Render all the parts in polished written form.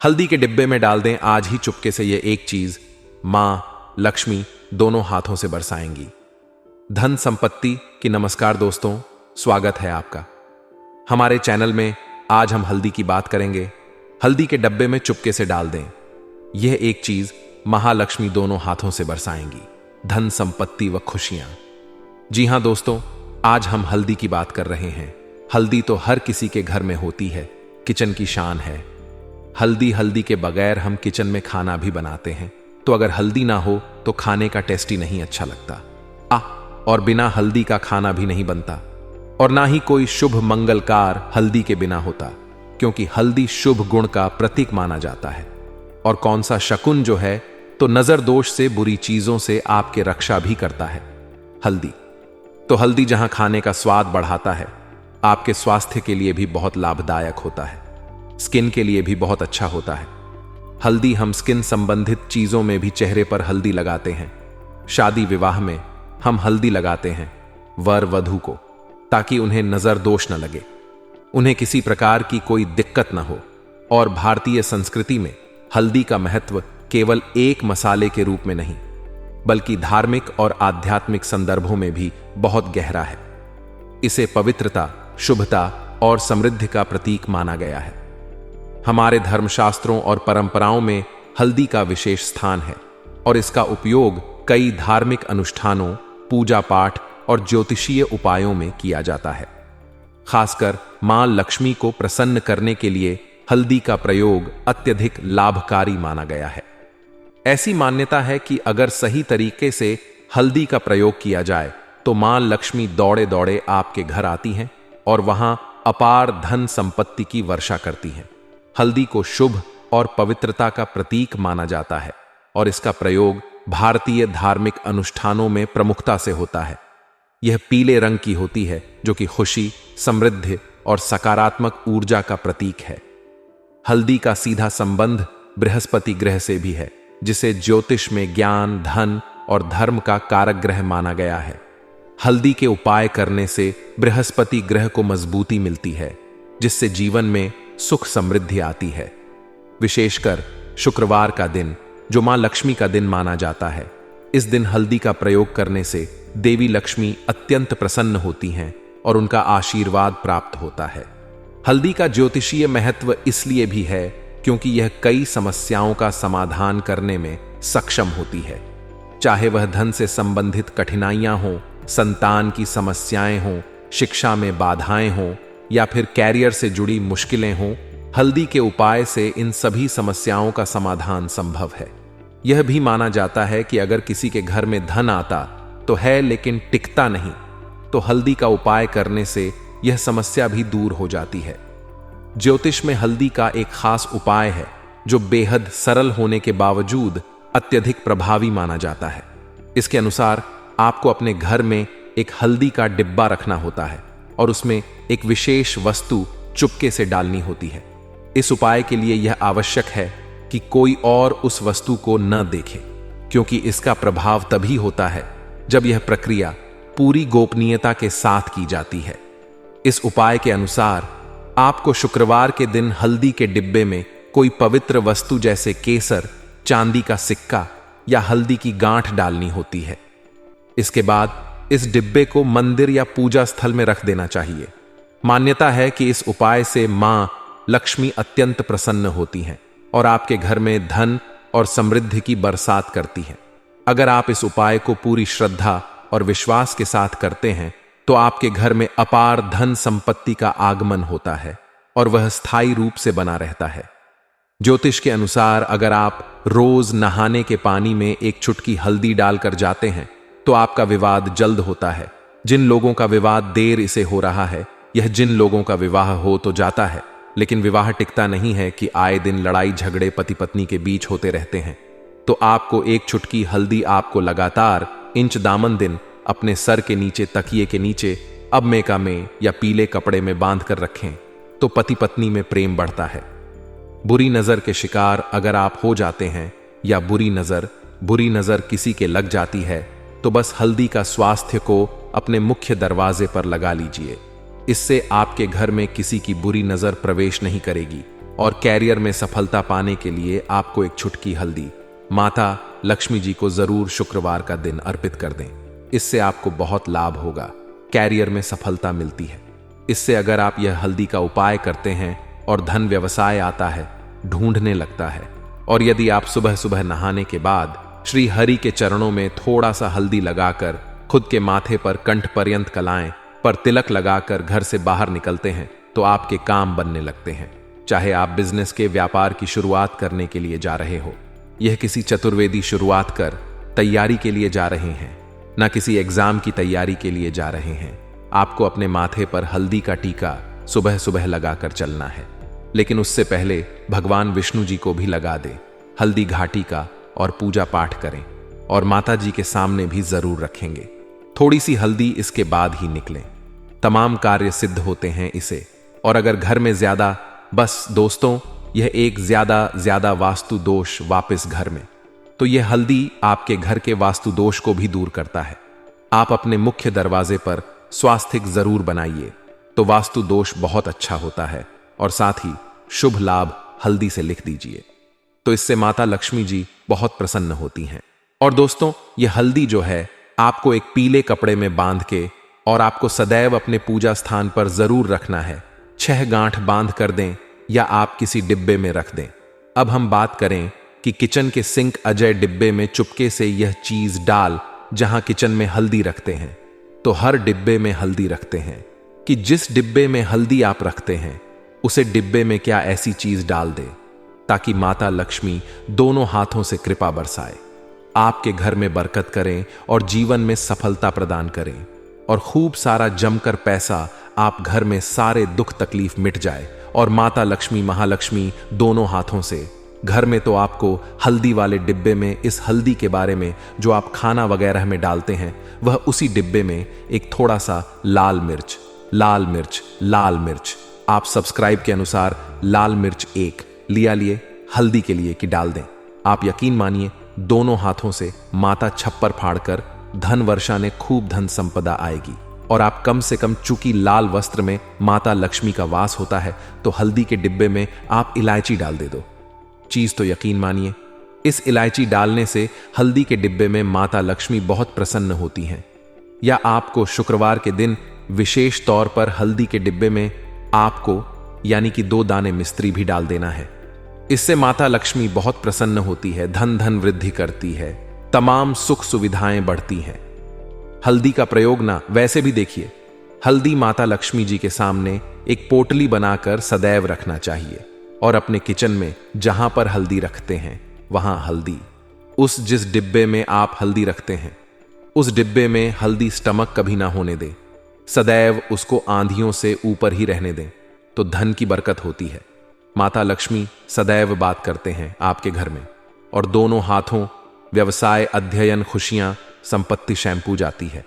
हल्दी के डिब्बे में डाल दें आज ही चुपके से ये एक चीज, मां लक्ष्मी दोनों हाथों से बरसाएंगी धन संपत्ति की। नमस्कार दोस्तों, स्वागत है आपका हमारे चैनल में। आज हम हल्दी की बात करेंगे। हल्दी के डब्बे में चुपके से डाल दें यह एक चीज, महालक्ष्मी दोनों हाथों से बरसाएंगी धन संपत्ति व खुशियां। जी हां दोस्तों, आज हम हल्दी की बात कर रहे हैं। हल्दी तो हर किसी के घर में होती है, किचन की शान है। हल्दी के बगैर हम किचन में खाना भी बनाते हैं, तो अगर हल्दी ना हो तो खाने का टेस्ट ही नहीं अच्छा लगता। और बिना हल्दी का खाना भी नहीं बनता, और ना ही कोई शुभ मंगलकार हल्दी के बिना होता, क्योंकि हल्दी शुभ गुण का प्रतीक माना जाता है। और कौन सा शकुन जो है तो नजर दोष से, बुरी चीजों से आपके रक्षा भी करता है हल्दी। तो हल्दी जहां खाने का स्वाद बढ़ाता है, आपके स्वास्थ्य के लिए भी बहुत लाभदायक होता है, स्किन के लिए भी बहुत अच्छा होता है। हल्दी हम स्किन संबंधित चीजों में भी चेहरे पर हल्दी लगाते हैं। शादी विवाह में हम हल्दी लगाते हैं वर वधू को, ताकि उन्हें नजर दोष न लगे, उन्हें किसी प्रकार की कोई दिक्कत न हो। और भारतीय संस्कृति में हल्दी का महत्व केवल एक मसाले के रूप में नहीं, बल्कि धार्मिक और आध्यात्मिक संदर्भों में भी बहुत गहरा है। इसे पवित्रता, शुभता और समृद्धि का प्रतीक माना गया है। हमारे धर्मशास्त्रों और परंपराओं में हल्दी का विशेष स्थान है, और इसका उपयोग कई धार्मिक अनुष्ठानों, पूजा पाठ और ज्योतिषीय उपायों में किया जाता है। खासकर मां लक्ष्मी को प्रसन्न करने के लिए हल्दी का प्रयोग अत्यधिक लाभकारी माना गया है। ऐसी मान्यता है कि अगर सही तरीके से हल्दी का प्रयोग किया जाए तो मां लक्ष्मी दौड़े दौड़े आपके घर आती हैं और वहां अपार धन संपत्ति की वर्षा करती हैं। हल्दी को शुभ और पवित्रता का प्रतीक माना जाता है, और इसका प्रयोग भारतीय धार्मिक अनुष्ठानों में प्रमुखता से होता है। यह पीले रंग की होती है, जो कि खुशी, समृद्धि और सकारात्मक ऊर्जा का प्रतीक है। हल्दी का सीधा संबंध बृहस्पति ग्रह से भी है, जिसे ज्योतिष में ज्ञान, धन और धर्म का कारक ग्रह माना गया है। हल्दी के उपाय करने से बृहस्पति ग्रह को मजबूती मिलती है, जिससे जीवन में सुख समृद्धि आती है। विशेषकर शुक्रवार का दिन, जो मां लक्ष्मी का दिन माना जाता है, इस दिन हल्दी का प्रयोग करने से देवी लक्ष्मी अत्यंत प्रसन्न होती हैं और उनका आशीर्वाद प्राप्त होता है। हल्दी का ज्योतिषीय महत्व इसलिए भी है क्योंकि यह कई समस्याओं का समाधान करने में सक्षम होती है। चाहे वह धन से संबंधित कठिनाइयां हों, संतान की समस्याएं हों, शिक्षा में बाधाएं हों, या फिर कैरियर से जुड़ी मुश्किलें हों, हल्दी के उपाय से इन सभी समस्याओं का समाधान संभव है। यह भी माना जाता है कि अगर किसी के घर में धन आता तो है लेकिन टिकता नहीं, तो हल्दी का उपाय करने से यह समस्या भी दूर हो जाती है। ज्योतिष में हल्दी का एक खास उपाय है, जो बेहद सरल होने के बावजूद अत्यधिक प्रभावी माना जाता है। इसके अनुसार आपको अपने घर में एक हल्दी का डिब्बा रखना होता है, और उसमें एक विशेष वस्तु चुपके से डालनी होती है। इस उपाय के लिए यह आवश्यक है कि कोई और उस वस्तु को न देखे, क्योंकि इसका प्रभाव तभी होता है जब यह प्रक्रिया पूरी गोपनीयता के साथ की जाती है। इस उपाय के अनुसार आपको शुक्रवार के दिन हल्दी के डिब्बे में कोई पवित्र वस्तु जैसे केसर, चांदी का सिक्का या हल्दी की गांठ डालनी होती है। इसके बाद इस डिब्बे को मंदिर या पूजा स्थल में रख देना चाहिए। मान्यता है कि इस उपाय से मां लक्ष्मी अत्यंत प्रसन्न होती हैं और आपके घर में धन और समृद्धि की बरसात करती हैं। अगर आप इस उपाय को पूरी श्रद्धा और विश्वास के साथ करते हैं तो आपके घर में अपार धन संपत्ति का आगमन होता है, और वह स्थायी रूप से बना रहता है। ज्योतिष के अनुसार अगर आप रोज नहाने के पानी में एक चुटकी हल्दी डालकर जाते हैं तो आपका विवाद जल्द होता है। जिन लोगों का विवाद देर से हो रहा है, यह जिन लोगों का विवाह हो तो जाता है, लेकिन विवाह टिकता नहीं है कि आए दिन लड़ाई झगड़े पति पत्नी के बीच होते रहते हैं, तो आपको एक चुटकी हल्दी आपको लगातार इंच दामन दिन अपने सर के नीचे, तकिए के नीचे, अब मेका में या पीले कपड़े में बांध कर रखें, तो पति पत्नी में प्रेम बढ़ता है। बुरी नजर के शिकार अगर आप हो जाते हैं, या बुरी नजर किसी के लग जाती है, तो बस हल्दी का स्वास्थ्य को अपने मुख्य दरवाजे पर लगा लीजिए। इससे आपके घर में किसी की बुरी नजर प्रवेश नहीं करेगी और कैरियर में सफलता पाने के लिए आपको एक छुटकी हल्दी माता लक्ष्मी जी को जरूर शुक्रवार का दिन अर्पित कर दें। इससे आपको बहुत लाभ होगा, कैरियर में सफलता मिलती है। इससे अगर आप यह हल्दी का उपाय करते हैं और धन व्यवसाय आता है, ढूंढने लगता है। और यदि आप सुबह सुबह नहाने के बाद श्री हरि के चरणों में थोड़ा सा हल्दी लगाकर खुद के माथे पर कंठ पर्यंत कलाएं पर तिलक लगाकर घर से बाहर निकलते हैं तो आपके काम बनने लगते हैं। चाहे आप बिजनेस के व्यापार की शुरुआत करने के लिए जा रहे हो, यह किसी चतुर्वेदी शुरुआत कर तैयारी के लिए जा रहे हैं, ना किसी एग्जाम की तैयारी के लिए जा रहे हैं, आपको अपने माथे पर हल्दी का टीका सुबह सुबह लगाकर चलना है। लेकिन उससे पहले भगवान विष्णु जी को भी लगा दे हल्दी घाटी का और पूजा पाठ करें और माता जी के सामने भी जरूर रखेंगे। थोड़ी सी हल्दी इसके बाद ही निकलें, तमाम कार्य सिद्ध होते हैं इसे। और अगर घर में ज्यादा, बस दोस्तों यह एक ज्यादा वास्तु दोष वापस घर में, तो यह हल्दी आपके घर के वास्तु दोष को भी दूर करता है। आप अपने मुख्य दरवाजे पर स्वास्तिक जरूर बनाइए तो वास्तु दोष बहुत अच्छा होता है। और साथ ही शुभ लाभ हल्दी से लिख दीजिए, तो इससे माता लक्ष्मी जी बहुत प्रसन्न होती हैं। और दोस्तों यह हल्दी जो है आपको एक पीले कपड़े में बांध के और आपको सदैव अपने पूजा स्थान पर जरूर रखना है। 6 गांठ बांध कर दें या आप किसी डिब्बे में रख दें। अब हम बात करें कि किचन के सिंक अजय डिब्बे में चुपके से यह चीज डाल, जहां किचन में हल्दी रखते हैं तो हर डिब्बे में हल्दी रखते हैं कि जिस डिब्बे में हल्दी आप रखते हैं उसे डिब्बे में क्या ऐसी चीज डाल दे ताकि माता लक्ष्मी दोनों हाथों से कृपा बरसाए, आपके घर में बरकत करें और जीवन में सफलता प्रदान करें और खूब सारा जमकर पैसा आप घर में सारे दुख तकलीफ मिट जाए और माता लक्ष्मी महालक्ष्मी दोनों हाथों से। घर में तो आपको हल्दी वाले डिब्बे में इस हल्दी के बारे में जो आप खाना वगैरह में डालते हैं, वह उसी डिब्बे में एक थोड़ा सा लाल मिर्च आप सब्सक्राइब के अनुसार लाल मिर्च 1 लिए हल्दी के लिए कि डाल दें। आप यकीन मानिए दोनों हाथों से माता छप्पर फाड़कर धन वर्षा ने खूब धन संपदा आएगी। और आप कम से कम, चूंकि लाल वस्त्र में माता लक्ष्मी का वास होता है, तो हल्दी के डिब्बे में आप इलायची डाल दे दो। चीज तो यकीन मानिए, इस इलायची डालने से हल्दी के डिब्बे में माता लक्ष्मी बहुत प्रसन्न होती हैं। या आपको शुक्रवार के दिन विशेष तौर पर हल्दी के डिब्बे में आपको यानी कि 2 दाने मिस्त्री भी डाल देना है। इससे माता लक्ष्मी बहुत प्रसन्न होती है, धन वृद्धि करती है, तमाम सुख सुविधाएं बढ़ती हैं। हल्दी का प्रयोग ना वैसे भी देखिए, हल्दी माता लक्ष्मी जी के सामने एक पोटली बनाकर सदैव रखना चाहिए और अपने किचन में जहां पर हल्दी रखते हैं वहां हल्दी, उस जिस डिब्बे में आप हल्दी रखते हैं उस डिब्बे में हल्दी स्टमक कभी ना होने दें। सदैव उसको आंधियों से ऊपर ही रहने दें तो धन की बरकत होती है। माता लक्ष्मी सदैव बात करते हैं आपके घर में और दोनों हाथों व्यवसाय, अध्ययन, खुशियां, संपत्ति शैंपू जाती है।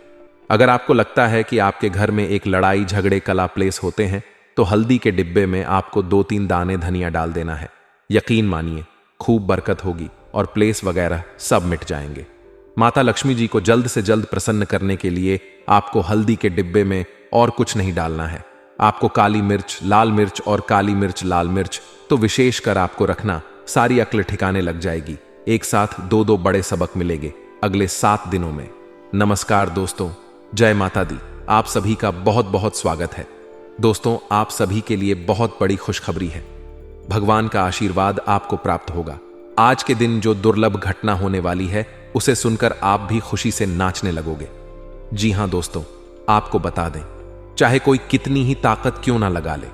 अगर आपको लगता है कि आपके घर में एक लड़ाई झगड़े कला प्लेस होते हैं तो हल्दी के डिब्बे में आपको 2-3 दाने धनिया डाल देना है। यकीन मानिए खूब बरकत होगी और प्लेस वगैरह सब मिट जाएंगे। माता लक्ष्मी जी को जल्द से जल्द प्रसन्न करने के लिए आपको हल्दी के डिब्बे में और कुछ नहीं डालना है। आपको काली मिर्च, लाल मिर्च और काली मिर्च, लाल मिर्च तो विशेष कर आपको रखना, सारी अक्ल ठिकाने लग जाएगी। एक साथ 2-2 बड़े सबक मिलेंगे अगले 7 दिनों में। नमस्कार दोस्तों, जय माता दी। आप सभी का बहुत बहुत स्वागत है। दोस्तों आप सभी के लिए बहुत बड़ी खुशखबरी है, भगवान का आशीर्वाद आपको प्राप्त होगा। आज के दिन जो दुर्लभ घटना होने वाली है उसे सुनकर आप भी खुशी से नाचने लगोगे। जी हां दोस्तों, आपको बता दें, चाहे कोई कितनी ही ताकत क्यों ना लगा ले,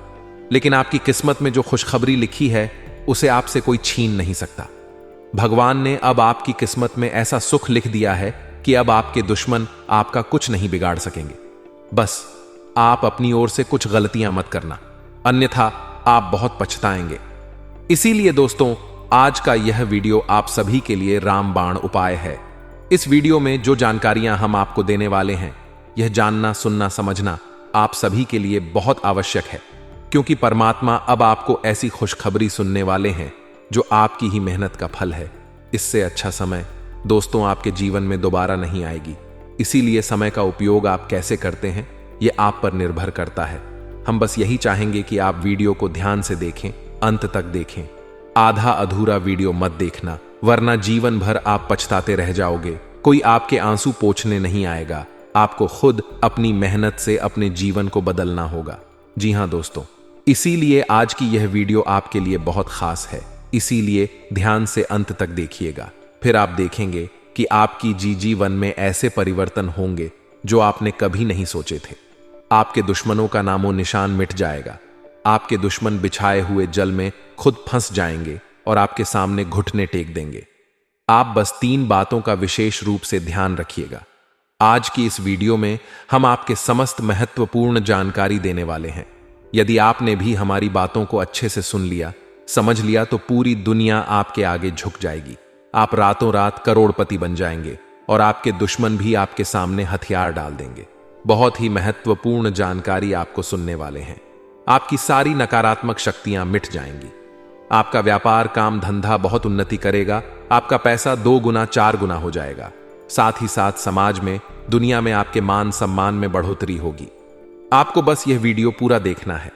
लेकिन आपकी किस्मत में जो खुशखबरी लिखी है उसे आपसे कोई छीन नहीं सकता। भगवान ने अब आपकी किस्मत में ऐसा सुख लिख दिया है कि अब आपके दुश्मन आपका कुछ नहीं बिगाड़ सकेंगे। बस आप अपनी ओर से कुछ गलतियां मत करना, अन्यथा आप बहुत पछताएंगे। इसीलिए दोस्तों आज का यह वीडियो आप सभी के लिए रामबाण उपाय है। इस वीडियो में जो जानकारियां हम आपको देने वाले हैं, यह जानना, सुनना, समझना आप सभी के लिए बहुत आवश्यक है, क्योंकि परमात्मा अब आपको ऐसी खुशखबरी सुनने वाले हैं जो आपकी ही मेहनत का फल है। इससे अच्छा समय दोस्तों आपके जीवन में दोबारा नहीं आएगी। इसीलिए समय का उपयोग आप कैसे करते हैं ये आप पर निर्भर करता है। हम बस यही चाहेंगे कि आप वीडियो को ध्यान से देखें अंत तक देखें। आधा अधूरा वीडियो मत देखना, वरना जीवन भर आप पछताते रह जाओगे। कोई आपके आंसू पोंछने नहीं आएगा, आपको खुद अपनी मेहनत से अपने जीवन को बदलना होगा। जी हां दोस्तों, इसीलिए आज की यह वीडियो आपके लिए बहुत खास है, इसीलिए ध्यान से अंत तक देखिएगा। फिर आप देखेंगे कि आपकी जीवन में ऐसे परिवर्तन होंगे जो आपने कभी नहीं सोचे थे। आपके दुश्मनों का नामो निशान मिट जाएगा। आपके दुश्मन बिछाए हुए जल में खुद फंस जाएंगे और आपके सामने घुटने टेक देंगे। आप बस 3 बातों का विशेष रूप से ध्यान रखिएगा। आज की इस वीडियो में हम आपके समस्त महत्वपूर्ण जानकारी देने वाले हैं। यदि आपने भी हमारी बातों को अच्छे से सुन लिया, समझ लिया, तो पूरी दुनिया आपके आगे झुक जाएगी। आप रातों रात करोड़पति बन जाएंगे और आपके दुश्मन भी आपके सामने हथियार डाल देंगे। बहुत ही महत्वपूर्ण जानकारी आपको सुनने वाले हैं। आपकी सारी नकारात्मक शक्तियां मिट जाएंगी। आपका व्यापार, काम, धंधा बहुत उन्नति करेगा। आपका पैसा 2 गुना 4 गुना हो जाएगा। साथ ही साथ समाज में, दुनिया में आपके मान सम्मान में बढ़ोतरी होगी। आपको बस यह वीडियो पूरा देखना है।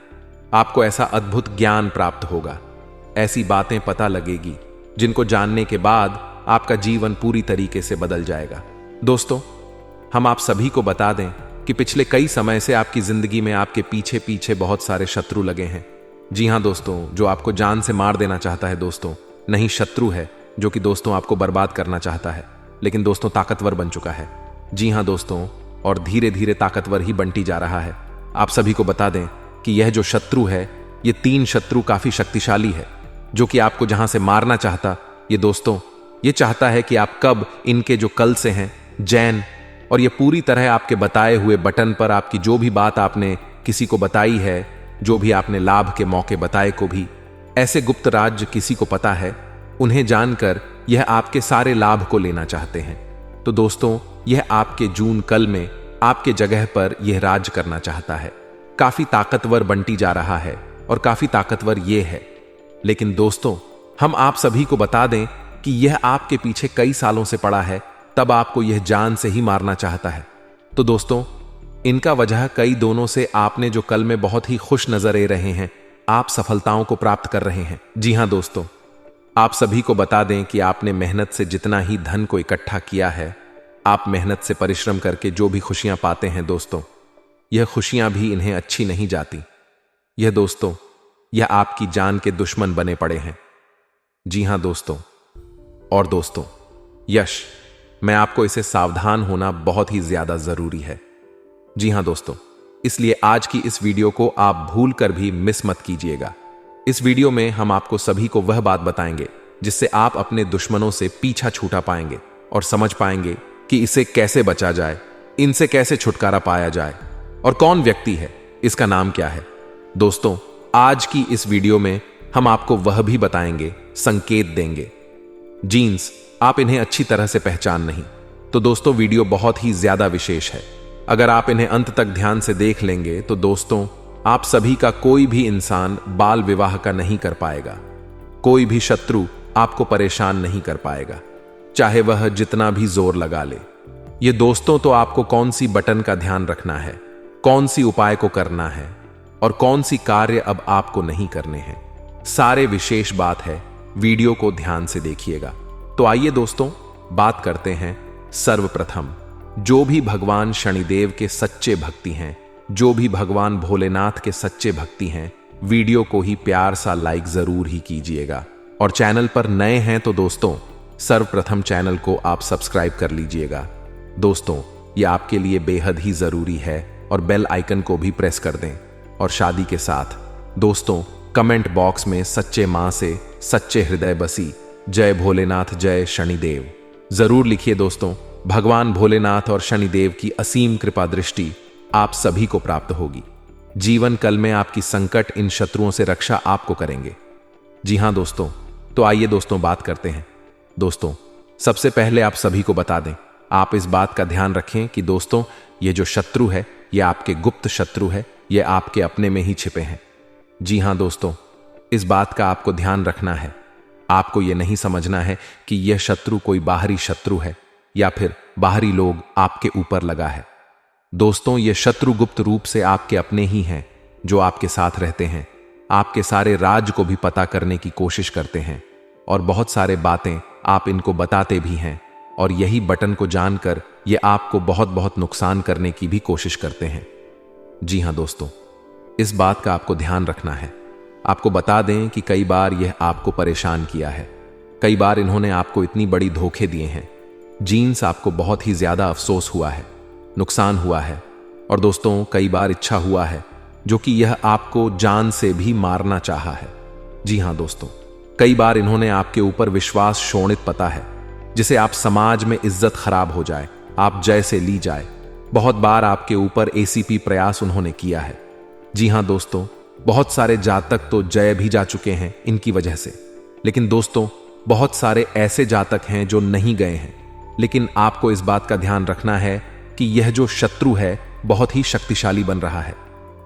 आपको ऐसा अद्भुत ज्ञान प्राप्त होगा, ऐसी बातें पता लगेगी जिनको जानने के बाद आपका जीवन पूरी तरीके से बदल जाएगा। दोस्तों, हम आप सभी को बता दें कि पिछले कई समय से आपकी जिंदगी में आपके पीछे पीछे बहुत सारे शत्रु लगे हैं। जी हां दोस्तों, जो आपको जान से मार देना चाहता है दोस्तों, नहीं, शत्रु है जो कि दोस्तों आपको बर्बाद करना चाहता है, लेकिन दोस्तों ताकतवर बन चुका है। जी हां दोस्तों, और धीरे धीरे ताकतवर ही बनती जा रहा है। आप सभी को बता दें कि यह जो शत्रु है, ये 3 शत्रु काफी शक्तिशाली है, जो कि आपको जहां से मारना चाहता, ये दोस्तों ये चाहता है कि आप कब इनके जो कल से हैं जैन, और ये पूरी तरह आपके बताए हुए बटन पर आपकी जो भी बात आपने किसी को बताई है, जो भी आपने लाभ के मौके बताए को भी, ऐसे गुप्त राज्य किसी को पता है, उन्हें जानकर यह आपके सारे लाभ को लेना चाहते हैं। तो दोस्तों, यह आपके जून कल में आपके जगह पर यह राज करना चाहता है। काफी ताकतवर बनती जा रहा है और काफी ताकतवर यह है। लेकिन दोस्तों, हम आप सभी को बता दें कि यह आपके पीछे कई सालों से पड़ा है, तब आपको यह जान से ही मारना चाहता है। तो दोस्तों, इनका वजह कई दोनों से आपने जो कल में बहुत ही खुश नजर आ रहे हैं, आप सफलताओं को प्राप्त कर रहे हैं। जी हां दोस्तों, आप सभी को बता दें कि आपने मेहनत से जितना ही धन को इकट्ठा किया है, आप मेहनत से परिश्रम करके जो भी खुशियां पाते हैं दोस्तों, यह खुशियां भी इन्हें अच्छी नहीं जाती। यह दोस्तों, यह आपकी जान के दुश्मन बने पड़े हैं। जी हां दोस्तों, और दोस्तों, यश, मैं आपको इसे सावधान होना बहुत ही ज्यादा जरूरी है। जी हां दोस्तों, इसलिए आज की इस वीडियो को आप भूल कर भी मिस मत कीजिएगा। इस वीडियो में हम आपको सभी को वह बात बताएंगे जिससे आप अपने दुश्मनों से पीछा छूटा पाएंगे और समझ पाएंगे कि इसे कैसे बचा जाए, इनसे कैसे छुटकारा पाया जाए, और कौन व्यक्ति है, इसका नाम क्या है। दोस्तों, आज की इस वीडियो में हम आपको वह भी बताएंगे, संकेत देंगे। जीन्स, आप इन्हें अच्छी तरह से पहचान नहीं, तो दोस्तों वीडियो बहुत ही ज्यादा विशेष है। अगर आप इन्हें अंत तक ध्यान से देख लेंगे तो दोस्तों, आप सभी का कोई भी इंसान बाल विवाह का नहीं कर पाएगा। कोई भी शत्रु आपको परेशान नहीं कर पाएगा, चाहे वह जितना भी जोर लगा ले। ये दोस्तों, तो आपको कौन सी बटन का ध्यान रखना है, कौन सी उपाय को करना है और कौन सी कार्य अब आपको नहीं करने हैं, सारे विशेष बात है। वीडियो को ध्यान से देखिएगा। तो आइए दोस्तों, बात करते हैं। सर्वप्रथम, जो भी भगवान शनिदेव के सच्चे भक्ति हैं, जो भी भगवान भोलेनाथ के सच्चे भक्ति हैं, वीडियो को ही प्यार सा लाइक जरूर ही कीजिएगा। और चैनल पर नए हैं तो दोस्तों, सर्वप्रथम चैनल को आप सब्सक्राइब कर लीजिएगा। दोस्तों, यह आपके लिए बेहद ही जरूरी है, और बेल आइकन को भी प्रेस कर दें। और शादी के साथ दोस्तों, कमेंट बॉक्स में सच्चे मां से सच्चे हृदय बसी, जय भोलेनाथ जय शनिदेव जरूर लिखिए। दोस्तों, भगवान भोलेनाथ और शनिदेव की असीम कृपा दृष्टि आप सभी को प्राप्त होगी। जीवन कल में आपकी संकट, इन शत्रुओं से रक्षा आपको करेंगे। जी हां दोस्तों, तो आइए दोस्तों बात करते हैं। दोस्तों, सबसे पहले आप सभी को बता दें, आप इस बात का ध्यान रखें कि दोस्तों, ये जो शत्रु है, ये आपके गुप्त शत्रु है, ये आपके अपने में ही छिपे हैं। जी हां दोस्तों, इस बात का आपको ध्यान रखना है। आपको यह नहीं समझना है कि यह शत्रु कोई बाहरी शत्रु है या फिर बाहरी लोग आपके ऊपर लगा है। दोस्तों, ये शत्रु गुप्त रूप से आपके अपने ही हैं, जो आपके साथ रहते हैं, आपके सारे राज को भी पता करने की कोशिश करते हैं और बहुत सारे बातें आप इनको बताते भी हैं, और यही बटन को जानकर ये आपको बहुत बहुत नुकसान करने की भी कोशिश करते हैं। जी हाँ दोस्तों, इस बात का आपको ध्यान रखना है। आपको बता दें कि कई बार यह आपको परेशान किया है, कई बार इन्होंने आपको इतनी बड़ी धोखे दिए हैं, जीन्स आपको बहुत ही ज्यादा अफसोस हुआ है, नुकसान हुआ है, और दोस्तों कई बार इच्छा हुआ है जो कि यह आपको जान से भी मारना चाहा है। जी हाँ दोस्तों, कई बार इन्होंने आपके ऊपर विश्वास शोणित पता है, जिसे आप समाज में इज्जत खराब हो जाए, आप जैसे ली जाए। बहुत बार आपके ऊपर एसीपी प्रयास उन्होंने किया है। जी हाँ दोस्तों, बहुत सारे जातक तो जय भी जा चुके हैं इनकी वजह से, लेकिन दोस्तों बहुत सारे ऐसे जातक हैं जो नहीं गए हैं। लेकिन आपको इस बात का ध्यान रखना है कि यह जो शत्रु है बहुत ही शक्तिशाली बन रहा है।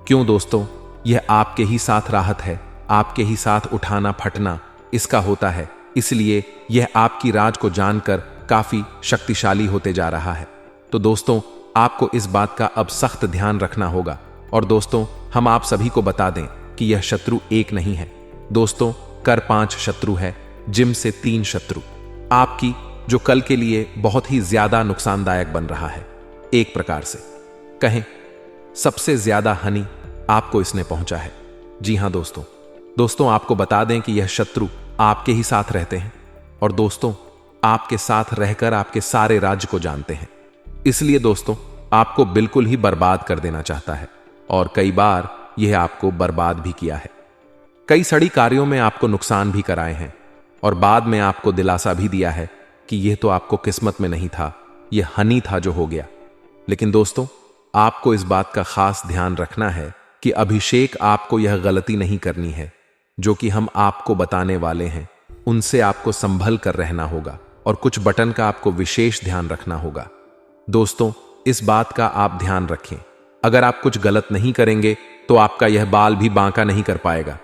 क्यों दोस्तों? यह आपके ही साथ राहत है, आपके ही साथ उठाना फटना इसका होता है, इसलिए यह आपकी राज को जानकर काफी शक्तिशाली होते जा रहा है। तो दोस्तों आपको इस बात का अब सख्त ध्यान रखना होगा। और दोस्तों हम आप सभी को बता दें कि यह शत्रु एक नहीं है दोस्तों, कर 5 शत्रु है, जिम से 3 शत्रु आपकी, जो कल के लिए बहुत ही ज्यादा नुकसानदायक बन रहा है। एक प्रकार से कहें सबसे ज्यादा हानि आपको इसने पहुंचा है। जी हां दोस्तों आपको बता दें कि यह शत्रु आपके ही साथ रहते हैं, और दोस्तों आपके साथ रहकर आपके सारे राज्य को जानते हैं, इसलिए दोस्तों आपको बिल्कुल ही बर्बाद कर देना चाहता है, और कई बार यह आपको बर्बाद भी किया है। कई सड़ी कार्यों में आपको नुकसान भी कराए हैं, और बाद में आपको दिलासा भी दिया है कि यह तो आपको किस्मत में नहीं था, यह हानि था जो हो गया। लेकिन दोस्तों आपको इस बात का खास ध्यान रखना है कि अभिषेक आपको यह गलती नहीं करनी है जो कि हम आपको बताने वाले हैं, उनसे आपको संभल कर रहना होगा, और कुछ बटन का आपको विशेष ध्यान रखना होगा। दोस्तों इस बात का आप ध्यान रखें, अगर आप कुछ गलत नहीं करेंगे तो आपका यह बाल भी बांका नहीं कर पाएगा।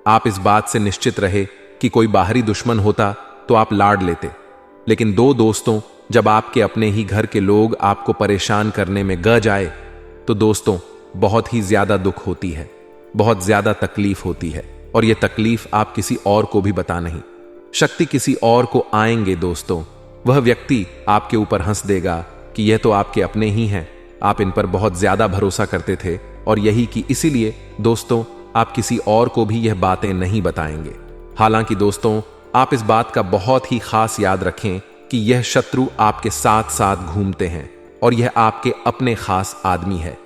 आप इस बात से निश्चित रहे कि कोई बाहरी दुश्मन होता तो आप लाड लेते, लेकिन 2 दोस्तों जब आपके अपने ही घर के लोग आपको परेशान करने में ग जाए तो दोस्तों बहुत ही ज्यादा दुख होती है, बहुत ज्यादा तकलीफ होती है, और यह तकलीफ आप किसी और को भी बता नहीं शक्ति किसी और को आएंगे दोस्तों, वह व्यक्ति आपके ऊपर हंस देगा कि यह तो आपके अपने ही हैं, आप इन पर बहुत ज्यादा भरोसा करते थे, और यही कि इसीलिए दोस्तों आप किसी और को भी यह बातें नहीं बताएंगे। हालांकि दोस्तों आप इस बात का बहुत ही खास याद रखें कि यह शत्रु आपके साथ साथ घूमते हैं, और यह आपके अपने खास आदमी है।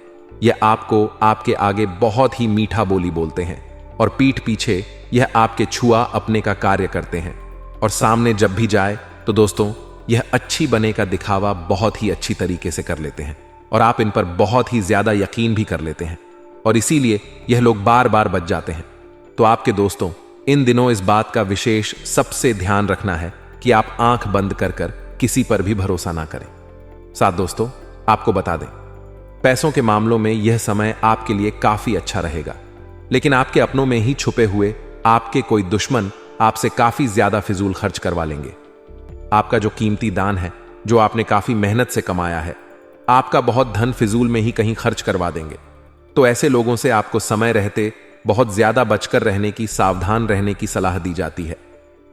यह आपको आपके आगे बहुत ही मीठा बोली बोलते हैं, और पीठ पीछे यह आपके छुआ अपने का कार्य करते हैं, और सामने जब भी जाए तो दोस्तों यह अच्छी बने का दिखावा बहुत ही अच्छी तरीके से कर लेते हैं, और आप इन पर बहुत ही ज्यादा यकीन भी कर लेते हैं, और इसीलिए यह लोग बार बार बच जाते हैं। तो आपके दोस्तों इन दिनों इस बात का विशेष सबसे ध्यान रखना है कि आप आंख बंद कर कर किसी पर भी भरोसा ना करें। साथ दोस्तों आपको बता दें, पैसों के मामलों में यह समय आपके लिए काफी अच्छा रहेगा, लेकिन आपके अपनों में ही छुपे हुए आपके कोई दुश्मन आपसे काफी ज्यादा फिजूल खर्च करवा लेंगे। आपका जो कीमती दान है, जो आपने काफी मेहनत से कमाया है, आपका बहुत धन फिजूल में ही कहीं खर्च करवा देंगे। तो ऐसे लोगों से आपको समय रहते बहुत ज्यादा बचकर रहने की, सावधान रहने की सलाह दी जाती है,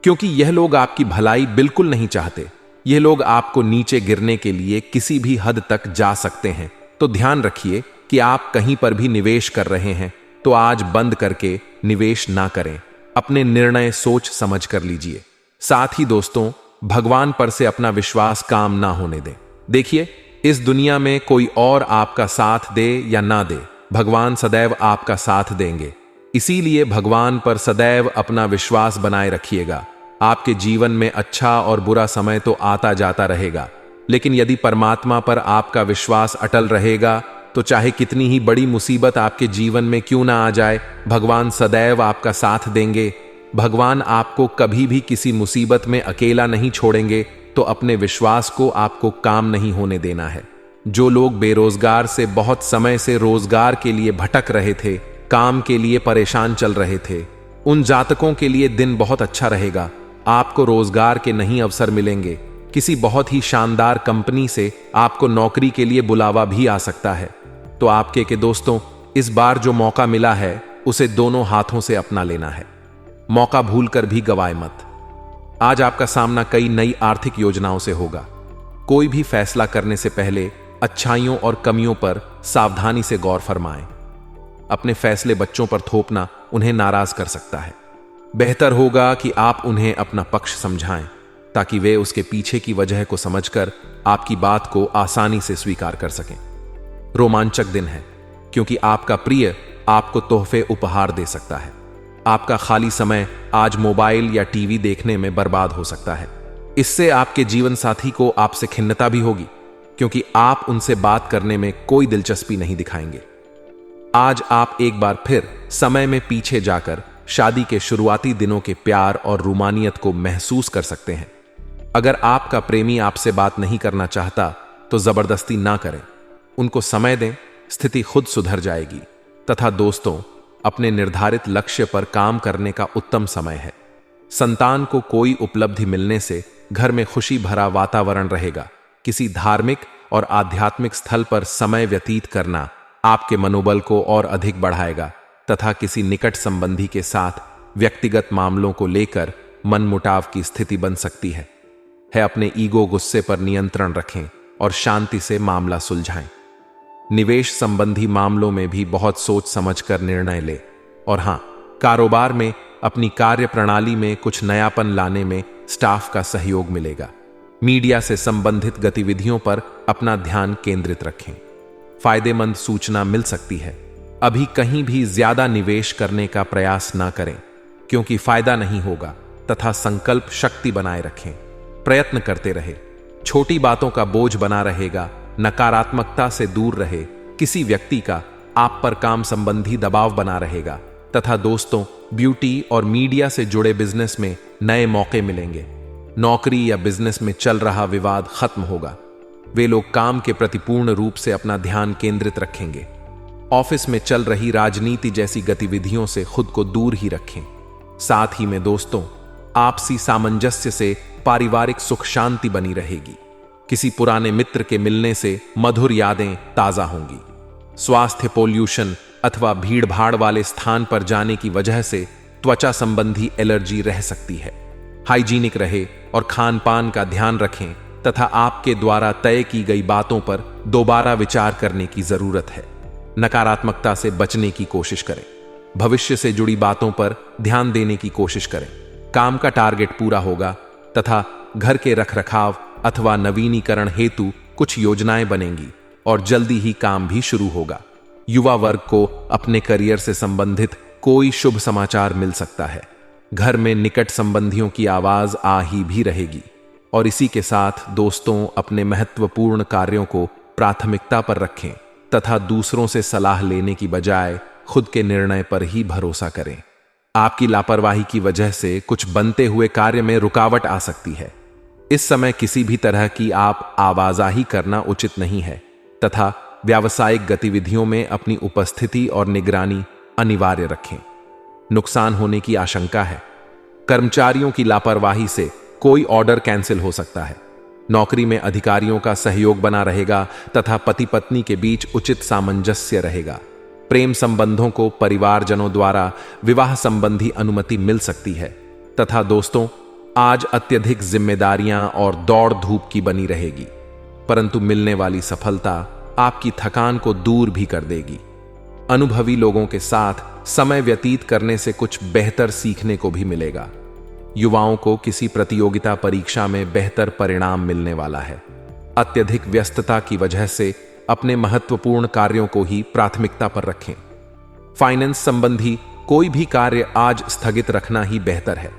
क्योंकि यह लोग आपकी भलाई बिल्कुल नहीं चाहते। यह लोग आपको नीचे गिरने के लिए किसी भी हद तक जा सकते हैं। तो ध्यान रखिए कि आप कहीं पर भी निवेश कर रहे हैं तो आज बंद करके निवेश ना करें, अपने निर्णय सोच समझ कर लीजिए। साथ ही दोस्तों भगवान पर से अपना विश्वास काम ना होने दें। देखिए इस दुनिया में कोई और आपका साथ दे या ना दे, भगवान सदैव आपका साथ देंगे। इसीलिए भगवान पर सदैव अपना विश्वास बनाए रखिएगा। आपके जीवन में अच्छा और बुरा समय तो आता जाता रहेगा, लेकिन यदि परमात्मा पर आपका विश्वास अटल रहेगा तो चाहे कितनी ही बड़ी मुसीबत आपके जीवन में क्यों ना आ जाए, भगवान सदैव आपका साथ देंगे। भगवान आपको कभी भी किसी मुसीबत में अकेला नहीं छोड़ेंगे। तो अपने विश्वास को आपको काम नहीं होने देना है। जो लोग बेरोजगार से बहुत समय से रोजगार के लिए भटक रहे थे, काम के लिए परेशान चल रहे थे, उन जातकों के लिए दिन बहुत अच्छा रहेगा। आपको रोजगार के नहीं अवसर मिलेंगे। किसी बहुत ही शानदार कंपनी से आपको नौकरी के लिए बुलावा भी आ सकता है। तो आपके दोस्तों इस बार जो मौका मिला है उसे दोनों हाथों से अपना लेना है। मौका भूलकर भी गवाए मत। आज आपका सामना कई नई आर्थिक योजनाओं से होगा। कोई भी फैसला करने से पहले अच्छाइयों और कमियों पर सावधानी से गौर फरमाएं। अपने फैसले बच्चों पर थोपना उन्हें नाराज कर सकता है। बेहतर होगा कि आप उन्हें अपना पक्ष समझाएं, ताकि वे उसके पीछे की वजह को समझकर आपकी बात को आसानी से स्वीकार कर सकें। रोमांचक दिन है, क्योंकि आपका प्रिय आपको तोहफे उपहार दे सकता है। आपका खाली समय आज मोबाइल या टीवी देखने में बर्बाद हो सकता है। इससे आपके जीवन साथी को आपसे खिन्नता भी होगी, क्योंकि आप उनसे बात करने में कोई दिलचस्पी नहीं दिखाएंगे। आज आप एक बार फिर समय में पीछे जाकर शादी के शुरुआती दिनों के प्यार और रूमानियत को महसूस कर सकते हैं। अगर आपका प्रेमी आपसे बात नहीं करना चाहता तो जबरदस्ती ना करें, उनको समय दें, स्थिति खुद सुधर जाएगी। तथा दोस्तों, अपने निर्धारित लक्ष्य पर काम करने का उत्तम समय है। संतान को कोई उपलब्धि मिलने से घर में खुशी भरा वातावरण रहेगा। किसी धार्मिक और आध्यात्मिक स्थल पर समय व्यतीत करना आपके मनोबल को और अधिक बढ़ाएगा तथा किसी निकट संबंधी के साथ व्यक्तिगत मामलों को लेकर मनमुटाव की स्थिति बन सकती है। अपने ईगो गुस्से पर नियंत्रण रखें और शांति से मामला सुलझाएं। निवेश संबंधी मामलों में भी बहुत सोच समझकर निर्णय लें। और हां, कारोबार में अपनी कार्य प्रणाली में कुछ नयापन लाने में स्टाफ का सहयोग मिलेगा। मीडिया से संबंधित गतिविधियों पर अपना ध्यान केंद्रित रखें। फायदेमंद सूचना मिल सकती है। अभी कहीं भी ज्यादा निवेश करने का प्रयास ना करें, क्योंकि फायदा नहीं होगा। तथा संकल्प शक्ति बनाए रखें। प्रयत्न करते रहे। छोटी बातों का बोझ बना रहेगा। नकारात्मकता से दूर रहे। किसी व्यक्ति का आप पर काम संबंधी दबाव बना रहेगा। तथा दोस्तों, ब्यूटी और मीडिया से जुड़े बिजनेस में नए मौके मिलेंगे। नौकरी या बिजनेस में चल रहा विवाद खत्म होगा। वे लोग काम के प्रति पूर्ण रूप से अपना ध्यान केंद्रित रखेंगे। ऑफिस में चल रही राजनीति जैसी गतिविधियों से खुद को दूर ही रखें। साथ ही में दोस्तों, आपसी सामंजस्य से पारिवारिक सुख शांति बनी रहेगी। किसी पुराने मित्र के मिलने से मधुर यादें ताजा होंगी। स्वास्थ्य पोल्यूशन अथवा भीड़भाड़ वाले स्थान पर जाने की वजह से त्वचा संबंधी एलर्जी रह सकती है। हाइजीनिक रहे और खान पान का ध्यान रखें तथा आपके द्वारा तय की गई बातों पर दोबारा विचार करने की जरूरत है। नकारात्मकता से बचने की कोशिश करें। भविष्य से जुड़ी बातों पर ध्यान देने की कोशिश करें। काम का टारगेट पूरा होगा तथा घर के रखरखाव अथवा नवीनीकरण हेतु कुछ योजनाएं बनेंगी और जल्दी ही काम भी शुरू होगा। युवा वर्ग को अपने करियर से संबंधित कोई शुभ समाचार मिल सकता है। घर में निकट संबंधियों की आवाज आ ही भी रहेगी। और इसी के साथ दोस्तों, अपने महत्वपूर्ण कार्यों को प्राथमिकता पर रखें तथा दूसरों से सलाह लेने की बजाय खुद के निर्णय पर ही भरोसा करें। आपकी लापरवाही की वजह से कुछ बनते हुए कार्य में रुकावट आ सकती है। इस समय किसी भी तरह की आप आवाजाही करना उचित नहीं है तथा व्यावसायिक गतिविधियों में अपनी उपस्थिति और निगरानी अनिवार्य रखें। नुकसान होने की आशंका है। कर्मचारियों की लापरवाही से कोई ऑर्डर कैंसिल हो सकता है। नौकरी में अधिकारियों का सहयोग बना रहेगा तथा पति पत्नी के बीच उचित सामंजस्य रहेगा। प्रेम संबंधों को परिवारजनों द्वारा विवाह संबंधी अनुमति मिल सकती है। तथा दोस्तों, आज अत्यधिक जिम्मेदारियां और दौड़ धूप की बनी रहेगी, परंतु मिलने वाली सफलता आपकी थकान को दूर भी कर देगी। अनुभवी लोगों के साथ समय व्यतीत करने से कुछ बेहतर सीखने को भी मिलेगा। युवाओं को किसी प्रतियोगिता परीक्षा में बेहतर परिणाम मिलने वाला है। अत्यधिक व्यस्तता की वजह से अपने महत्वपूर्ण कार्यों को ही प्राथमिकता पर रखें। फाइनेंस संबंधी कोई भी कार्य आज स्थगित रखना ही बेहतर है।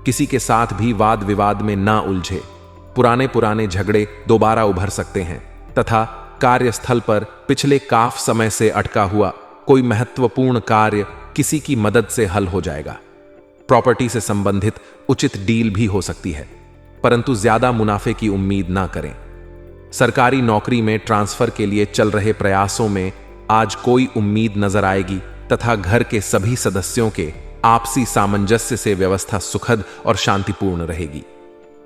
किसी के साथ भी वाद विवाद में ना उलझे। पुराने झगड़े दोबारा उभर सकते हैं तथा कार्यस्थल पर पिछले काफ समय से अटका हुआ कोई महत्वपूर्ण कार्य किसी की मदद से हल हो जाएगा। प्रॉपर्टी से संबंधित उचित डील भी हो सकती है, परंतु ज्यादा मुनाफे की उम्मीद ना करें। सरकारी नौकरी में ट्रांसफर के लिए चल रहे प्रयासों में आज कोई उम्मीद नजर आएगी तथा घर के सभी सदस्यों के आपसी सामंजस्य से व्यवस्था सुखद और शांतिपूर्ण रहेगी।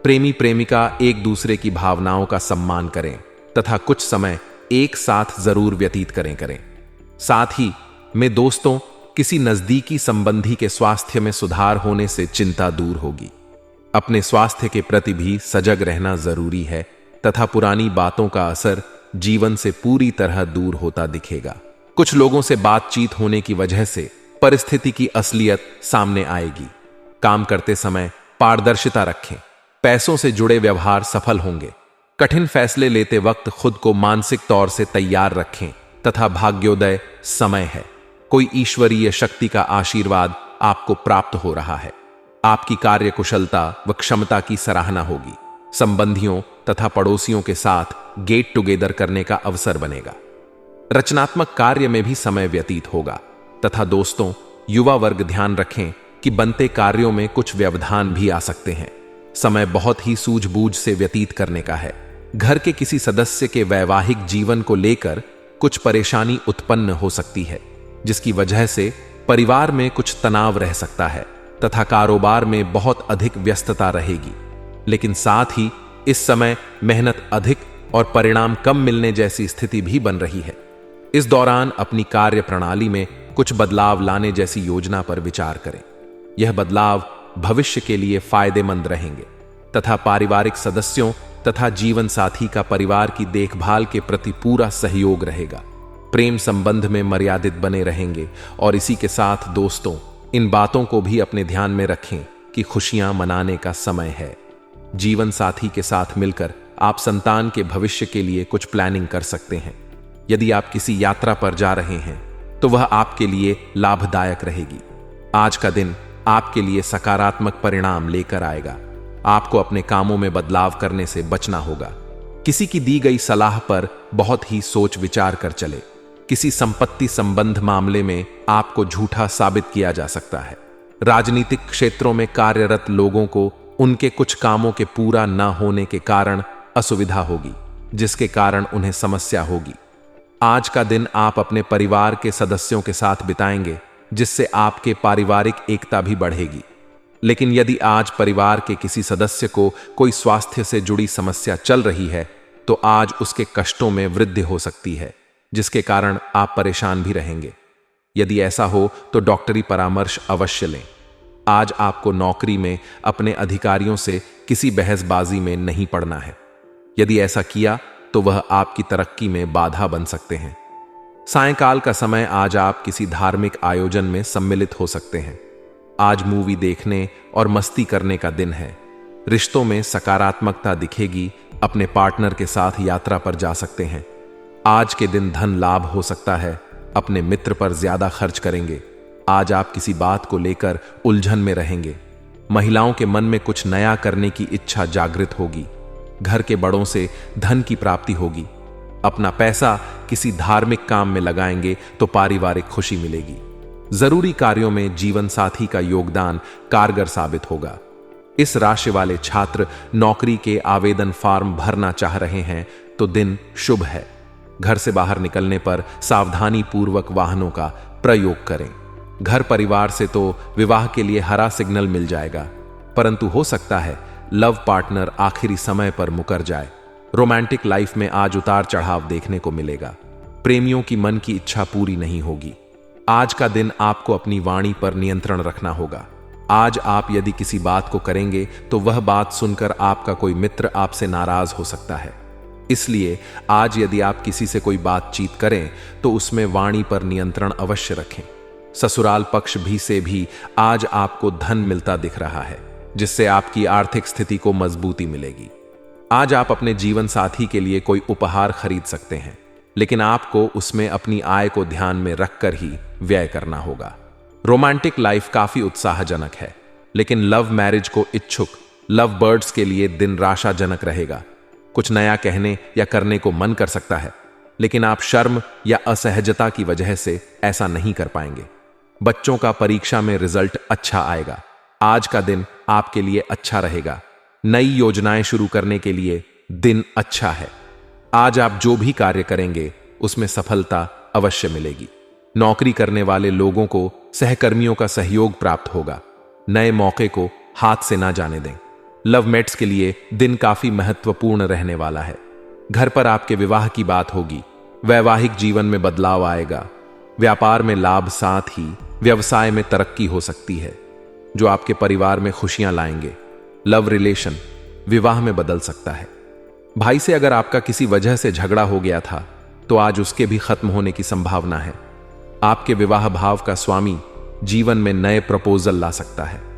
प्रेमी प्रेमिका एक दूसरे की भावनाओं का सम्मान करें तथा कुछ समय एक साथ जरूर व्यतीत करें। साथ ही में दोस्तों, किसी नजदीकी संबंधी के स्वास्थ्य में सुधार होने से चिंता दूर होगी। अपने स्वास्थ्य के प्रति भी सजग रहना जरूरी है तथा पुरानी बातों का असर जीवन से पूरी तरह दूर होता दिखेगा। कुछ लोगों से बातचीत होने की वजह से परिस्थिति की असलियत सामने आएगी। काम करते समय पारदर्शिता रखें। पैसों से जुड़े व्यवहार सफल होंगे। कठिन फैसले लेते वक्त खुद को मानसिक तौर से तैयार रखें तथा भाग्योदय समय है। कोई ईश्वरीय शक्ति का आशीर्वाद आपको प्राप्त हो रहा है। आपकी कार्य कुशलता व क्षमता की सराहना होगी। संबंधियों तथा पड़ोसियों के साथ गेट टुगेदर करने का अवसर बनेगा। रचनात्मक कार्य में भी समय व्यतीत होगा तथा दोस्तों, युवा वर्ग ध्यान रखें कि बनते कार्यों में कुछ व्यवधान भी आ सकते हैं। समय बहुत ही सूझबूझ से व्यतीत करने का है। घर के किसी सदस्य के वैवाहिक जीवन को लेकर कुछ परेशानी उत्पन्न हो सकती है, जिसकी वजह से परिवार में कुछ तनाव रह सकता है तथा कारोबार में बहुत अधिक व्यस्तता रहेगी। लेकिन साथ ही इस समय मेहनत अधिक और परिणाम कम मिलने जैसी स्थिति भी बन रही है। इस दौरान अपनी कार्य प्रणाली में कुछ बदलाव लाने जैसी योजना पर विचार करें। यह बदलाव भविष्य के लिए फायदेमंद रहेंगे तथा पारिवारिक सदस्यों तथा जीवन साथी का परिवार की देखभाल के प्रति पूरा सहयोग रहेगा। प्रेम संबंध में मर्यादित बने रहेंगे और इसी के साथ दोस्तों, इन बातों को भी अपने ध्यान में रखें कि खुशियां मनाने का समय है। जीवन साथी के साथ मिलकर आप संतान के भविष्य के लिए कुछ प्लानिंग कर सकते हैं। यदि आप किसी यात्रा पर जा रहे हैं तो वह आपके लिए लाभदायक रहेगी। आज का दिन आपके लिए सकारात्मक परिणाम लेकर आएगा। आपको अपने कामों में बदलाव करने से बचना होगा। किसी की दी गई सलाह पर बहुत ही सोच विचार कर चले। किसी संपत्ति संबंध मामले में आपको झूठा साबित किया जा सकता है। राजनीतिक क्षेत्रों में कार्यरत लोगों को उनके कुछ कामों के पूरा न होने के कारण असुविधा होगी, जिसके कारण उन्हें समस्या होगी। आज का दिन आप अपने परिवार के सदस्यों के साथ बिताएंगे, जिससे आपके पारिवारिक एकता भी बढ़ेगी। लेकिन यदि आज परिवार के किसी सदस्य को कोई स्वास्थ्य से जुड़ी समस्या चल रही है तो आज उसके कष्टों में वृद्धि हो सकती है, जिसके कारण आप परेशान भी रहेंगे। यदि ऐसा हो तो डॉक्टरी परामर्श अवश्य लें। आज आपको नौकरी में अपने अधिकारियों से किसी बहसबाजी में नहीं पड़ना है। यदि ऐसा किया तो वह आपकी तरक्की में बाधा बन सकते हैं। सायंकाल का समय आज आप किसी धार्मिक आयोजन में सम्मिलित हो सकते हैं। आज मूवी देखने और मस्ती करने का दिन है। रिश्तों में सकारात्मकता दिखेगी। अपने पार्टनर के साथ यात्रा पर जा सकते हैं। आज के दिन धन लाभ हो सकता है। अपने मित्र पर ज्यादा खर्च करेंगे। आज आप किसी बात को लेकर उलझन में रहेंगे। महिलाओं के मन में कुछ नया करने की इच्छा जागृत होगी। घर के बड़ों से धन की प्राप्ति होगी। अपना पैसा किसी धार्मिक काम में लगाएंगे तो पारिवारिक खुशी मिलेगी। जरूरी कार्यों में जीवन साथी का योगदान कारगर साबित होगा। इस राशि वाले छात्र नौकरी के आवेदन फॉर्म भरना चाह रहे हैं तो दिन शुभ है। घर से बाहर निकलने पर सावधानी पूर्वक वाहनों का प्रयोग करें। घर परिवार से तो विवाह के लिए हरा सिग्नल मिल जाएगा, परंतु हो सकता है लव पार्टनर आखिरी समय पर मुकर जाए। रोमांटिक लाइफ में आज उतार चढ़ाव देखने को मिलेगा। प्रेमियों की मन की इच्छा पूरी नहीं होगी। आज का दिन आपको अपनी वाणी पर नियंत्रण रखना होगा। आज आप यदि किसी बात को करेंगे तो वह बात सुनकर आपका कोई मित्र आपसे नाराज हो सकता है। इसलिए आज यदि आप किसी से कोई बातचीत करें तो उसमें वाणी पर नियंत्रण अवश्य रखें। ससुराल पक्ष भी से भी आज आपको धन मिलता दिख रहा है, जिससे आपकी आर्थिक स्थिति को मजबूती मिलेगी। आज आप अपने जीवन साथी के लिए कोई उपहार खरीद सकते हैं, लेकिन आपको उसमें अपनी आय को ध्यान में रखकर ही व्यय करना होगा। रोमांटिक लाइफ काफी उत्साहजनक है, लेकिन लव मैरिज को इच्छुक लव बर्ड्स के लिए दिन निराशाजनक रहेगा। कुछ नया कहने या करने को मन कर सकता है, लेकिन आप शर्म या असहजता की वजह से ऐसा नहीं कर पाएंगे। बच्चों का परीक्षा में रिजल्ट अच्छा आएगा। आज का दिन आपके लिए अच्छा रहेगा। नई योजनाएं शुरू करने के लिए दिन अच्छा है। आज आप जो भी कार्य करेंगे उसमें सफलता अवश्य मिलेगी। नौकरी करने वाले लोगों को सहकर्मियों का सहयोग प्राप्त होगा। नए मौके को हाथ से ना जाने दें। लवमेट्स के लिए दिन काफी महत्वपूर्ण रहने वाला है। घर पर आपके विवाह की बात होगी। वैवाहिक जीवन में बदलाव आएगा। व्यापार में लाभ, साथ ही व्यवसाय में तरक्की हो सकती है जो आपके परिवार में खुशियां लाएंगे। लव रिलेशन विवाह में बदल सकता है। भाई से अगर आपका किसी वजह से झगड़ा हो गया था तो आज उसके भी खत्म होने की संभावना है। आपके विवाह भाव का स्वामी जीवन में नए प्रपोजल ला सकता है।